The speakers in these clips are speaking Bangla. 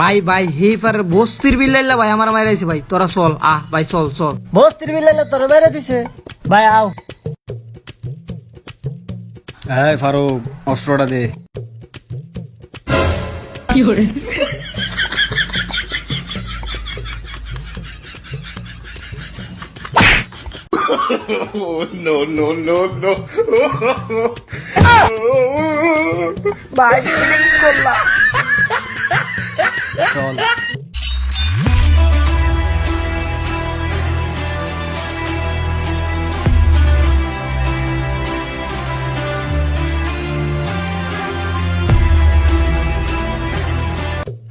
ভাই ভাই হেফার বস্তির বিল্লাইলা ভাই আমার মাইরাইছে ভাই তোরা চল ভাই চল চল। বস্তির বিলাইলে তোর বাইরে দিছে ভাই আও। হ্যাঁ ফারুক অস্ত্রটা দে। ভাই তুমি কি করলা? চল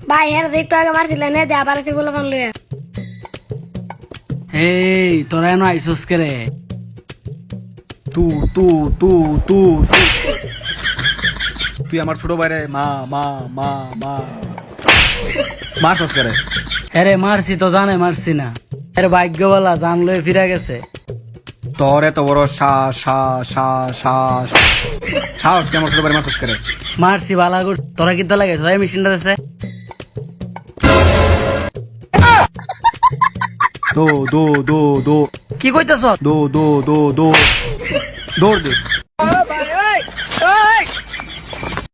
ভাই এর একটু আগে মারছিলেন না দে আবার এগুলো পান লইয়া। এই তোরা এনো আইসস কে রে? তু তু তু তু তুই আমার ছোট ভাইরে মা মা মা মা মারছস করে। হ্যাঁ রে মারছি তো জানে মারছি না। এর ভাগ্য বলা জান লয়ে ফিরে গেছে। তোর এত বড় সাহস তুই আমার ছোট ভাইরে মারছস করে। মারছি বালা গুড তোরা কিতা লাগে সবাই মেশিনটা আছে। দো দো দো দো কি কইতাছ? দো দো দো দো দৌড় দে।